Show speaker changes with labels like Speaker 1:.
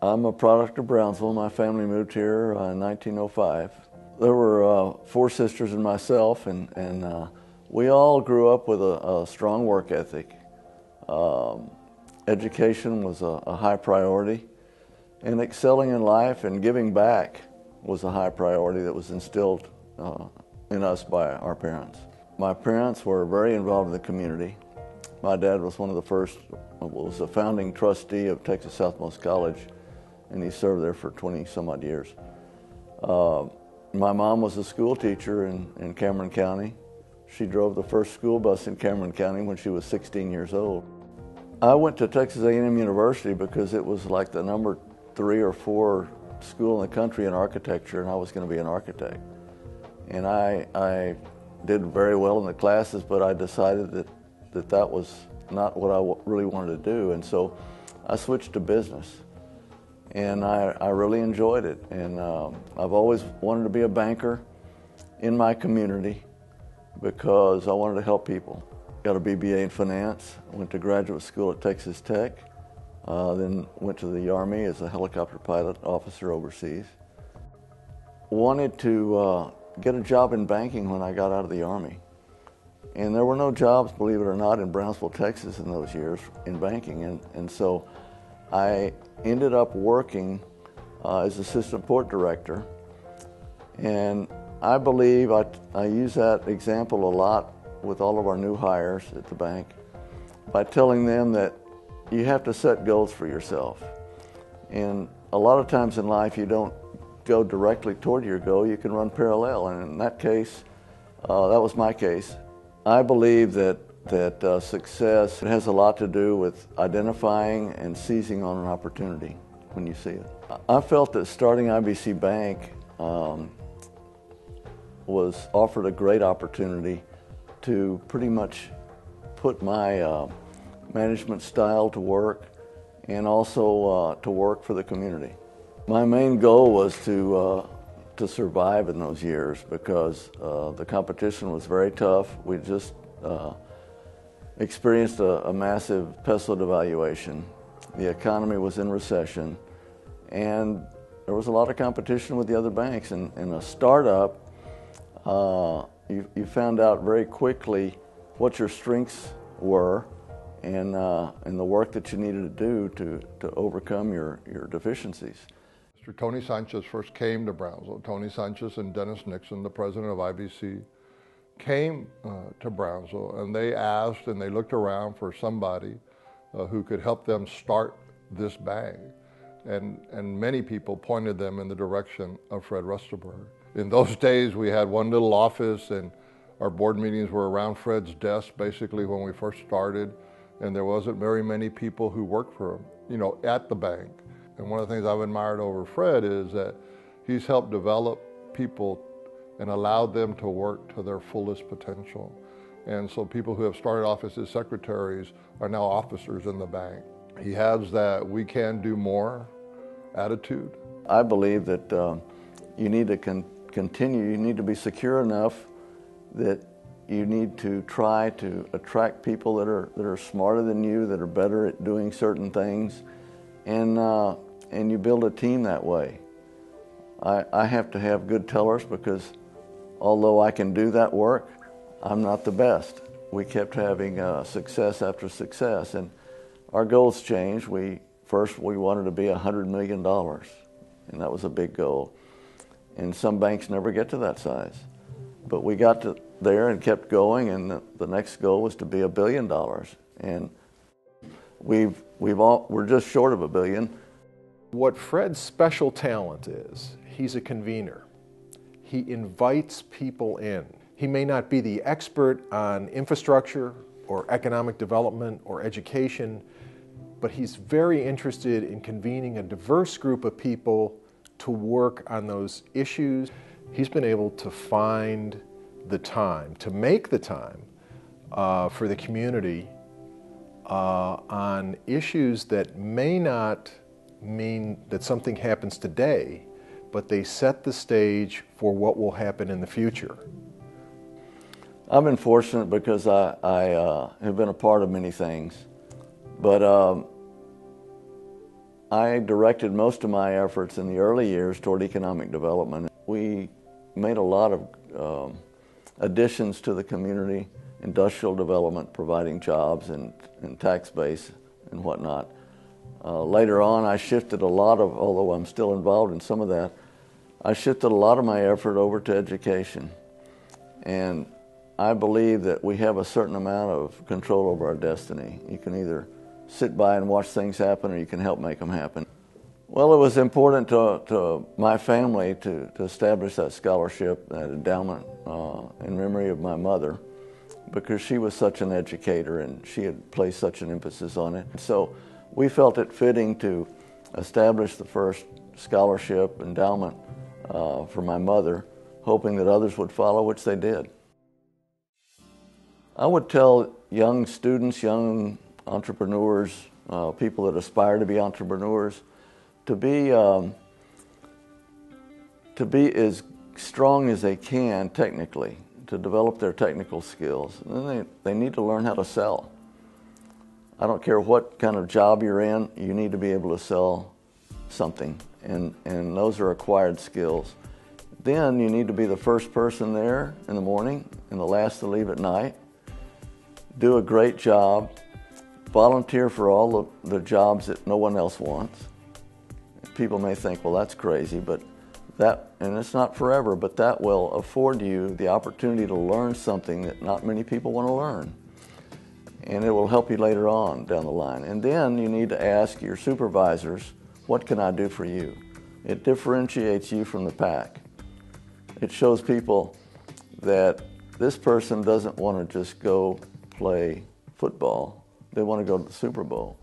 Speaker 1: I'm a product of Brownsville. My family moved here in 1905. There were 4 sisters and myself, and we all grew up with a strong work ethic. Education was a high priority, and excelling in life and giving back was a high priority that was instilled in us by our parents. My parents were very involved in the community. My dad was one of the first, was a founding trustee of Texas Southmost College, and he served there for 20 some odd years. My mom was a school teacher in Cameron County. She drove the first school bus in Cameron County when she was 16 years old. I went to Texas A&M University because it was like the number 3 or 4 school in the country in architecture, and I was going to be an architect. And I did very well in the classes, but I decided that was not what I really wanted to do, and so I switched to business. And I really enjoyed it, and I've always wanted to be a banker in my community because I wanted to help people. Got a BBA in finance, went to graduate school at Texas Tech, then went to the Army as a helicopter pilot officer overseas. Wanted to get a job in banking when I got out of the Army. And there were no jobs, believe it or not, in Brownsville, Texas in those years in banking. And so I ended up working as assistant port director. And I believe I use that example a lot with all of our new hires at the bank by telling them that you have to set goals for yourself. And a lot of times in life you don't go directly toward your goal, you can run parallel. And in that case, that was my case. I believe that success has a lot to do with identifying and seizing on an opportunity when you see it. I felt that starting IBC Bank was offered a great opportunity to pretty much put my management style to work and also to work for the community. My main goal was to survive in those years because the competition was very tough. We just experienced a massive peso devaluation. The economy was in recession, and there was a lot of competition with the other banks. And in a startup, you found out very quickly what your strengths were and the work that you needed to do to overcome your deficiencies.
Speaker 2: Mr. Tony Sanchez first came to Brownsville. Tony Sanchez and Dennis Nixon, the president of IBC, came to Brownsville, and they asked and they looked around for somebody who could help them start this bank. And many people pointed them in the direction of Fred Rusteberg. In those days, we had one little office, and our board meetings were around Fred's desk, basically, when we first started, and there wasn't very many people who worked for him, at the bank. And one of the things I've admired over Fred is that he's helped develop people and allowed them to work to their fullest potential. And so people who have started off as his secretaries are now officers in the bank. He has that we can do more attitude.
Speaker 1: I believe that you need to continue, you need to be secure enough that you need to try to attract people that are smarter than you, that are better at doing certain things, and you build a team that way. I have to have good tellers because although I can do that work, I'm not the best. We kept having success after success, and our goals changed. First we wanted to be $100 million, and that was a big goal. And some banks never get to that size. But we got to there and kept going, and the next goal was to be $1 billion. And we're just short of $1 billion.
Speaker 3: What Fred's special talent is, he's a convener. He invites people in. He may not be the expert on infrastructure or economic development or education, but he's very interested in convening a diverse group of people to work on those issues. He's been able to find the time, to make the time for the community on issues that may not mean that something happens today, but they set the stage for what will happen in the future.
Speaker 1: I've been fortunate because I have been a part of many things, but I directed most of my efforts in the early years toward economic development. We made a lot of additions to the community, industrial development, providing jobs and tax base and whatnot. Later on, I shifted a lot of, although I'm still involved in some of that, I shifted a lot of my effort over to education. And I believe that we have a certain amount of control over our destiny. You can either sit by and watch things happen, or you can help make them happen. Well, it was important to my family to establish that scholarship, that endowment in memory of my mother, because she was such an educator and she had placed such an emphasis on it. So we felt it fitting to establish the first scholarship endowment for my mother, hoping that others would follow, which they did. I would tell young students, young entrepreneurs, people that aspire to be entrepreneurs, to be as strong as they can technically, to develop their technical skills. And then they need to learn how to sell. I don't care what kind of job you're in, you need to be able to sell something, and those are acquired skills. Then you need to be the first person there in the morning and the last to leave at night. Do a great job. Volunteer for all the jobs that no one else wants. People may think, well, that's crazy, but and it's not forever, but that will afford you the opportunity to learn something that not many people want to learn. And it will help you later on down the line. And then you need to ask your supervisors, what can I do for you? It differentiates you from the pack. It shows people that this person doesn't want to just go play football. They want to go to the Super Bowl.